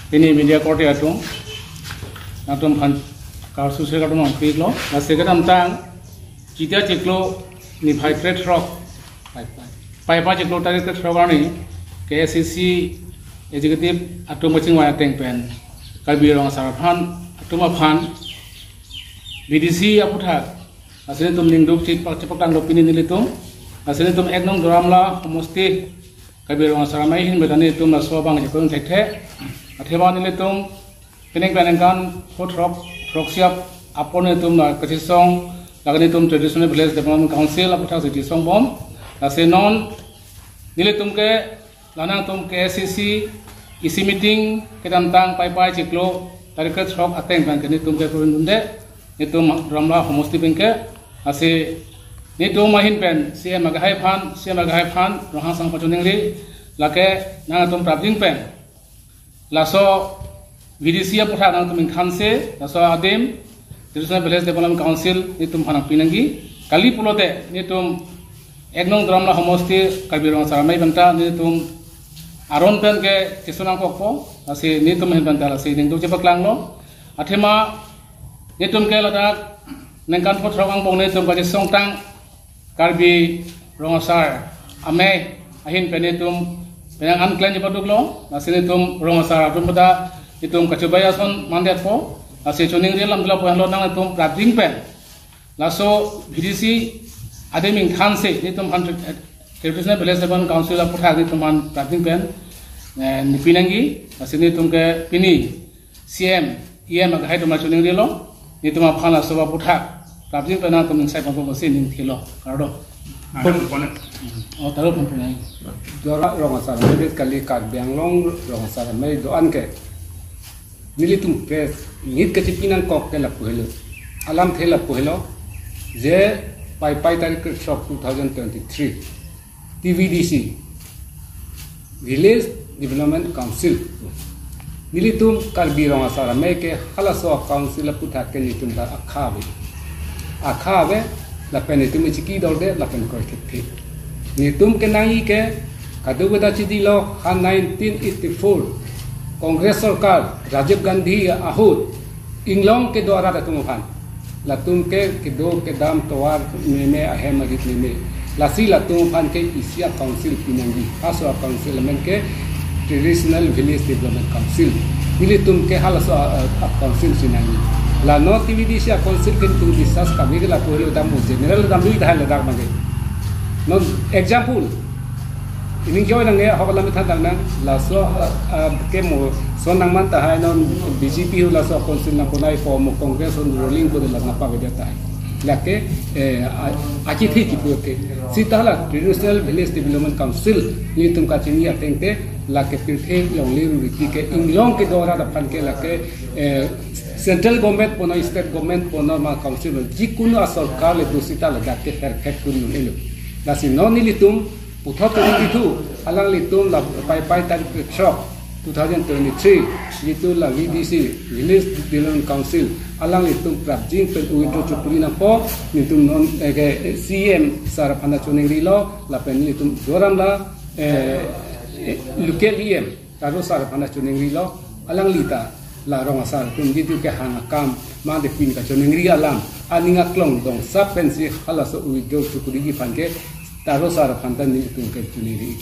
ini media korte atung atung pan kar susah kar tung piklo na sekarang tang jika ciklo ni bhai trade rock pai ciklo tadi trade rock ni KSCC executive atung macing waya teng pen kalbi rong saraphan atung aphan BDC aputhak asli tum lingdup cik pak cepak tang lopini nilitum asli tum eknong dramla homosti kalbi rong saramai hin bedani tum la sobang jepun tekte atheba nilitum pineng penengkan food rock siap apone tum la kasisong lagani tum traditional village development council aputhak city song bom asli non nilitum ke lanang tum KSCC isi meeting kedantang pai ciklo tarikat rock ateng kan kini tum ke turun dunde nitum ramla homosti bengke ase nitum mahin pen CM agahai phan rohang sang pachuning li lake nang tum prabjing pen laso VDC aputha nang tum khanse laso adem traditional village development council nitum phanang pinangi kali pulote nitum eknong ramla homosti kabirong saramai banta nitum aron pen ke kisunang kokpo ase nitum hen banta ase dingdu jepak langlo athema nitum ke ladak nengkan pot rawang bong nitum kaji songtang karbi rongasar ame ahin penitum penang anklen di paduklo nasi nitum rongasar atum pada nitum kacubaya son mandiat po nasi cuning rilam dula poyan lo nang nitum prading pen laso VDC ademing khanse nitum traditional village development council aputhak nitum han prading pen nipinangi nasi nitum ke pini CM EM agahai tum cuning rilo itu mah phala soba puthak prabjing pena tum sai pangko mesin ning thilo kardo oh taruh pempunyai dora rongasar medit kali kar bianglong rongasar mai doan ke nilitum pes ngit ke tipinan kok ke la puhelo alam thela puhelo je pai tarik shop 2023 TVDC Village Development Council nilitum karbi rongasara meke halaso council putha ke nitum da akhabe la penitum chiki dolde la pen ko ke nitum ke nai ke kadugada chidilo ha 1984 कांग्रेस सरकार राजीव गांधी आहूत इंग्लैंड के द्वारा तुम फान लतुम के दो के दाम तवार में अहम अधिक में लासी लतुम फान के एशिया काउंसिल पिनंगी आसवा काउंसिल में के ट्रेडिशनल विलेज डेवलपमेंट काउंसिल मिली तुम के हालसो काउंसिल सिनांगी ला नो टीवीडीसी काउंसिल के तुम डिस्कस का बिगला पोलो दाम जनरल दाम दुई धाल दाग मागे नो example ini joy nang ya hawala mi thadang nang laso ke mo so nang man ta hai non BJP hu laso konsil na konai po mo congress on rolling ko de la pa ve ta hai lake achi thi ki pu ke sitala traditional village development council ni tum ka chini atengte lake pirthe long le ru ki ke inglong ke dora da phan ke lake central government pono state government pono ma council ji kuno sarkar le dosita la ke her khet kun elo lasi non ni litum Puthok itu alang litum la pai tarik shop 2023 itu la VDC Village Development Council alang litum prabjing pen uitro chupuri na po litum non CM sarapana chuning rilo la pen litum doram la local EM taro sarapana chuning rilo alang lita la rong asar tum gitu ke hangakam ma de pin ka chuning ri alam aninga klong dong sa pensi hala so uitro chupuri gi phanke taro sar phantan ni tum ke chuni ri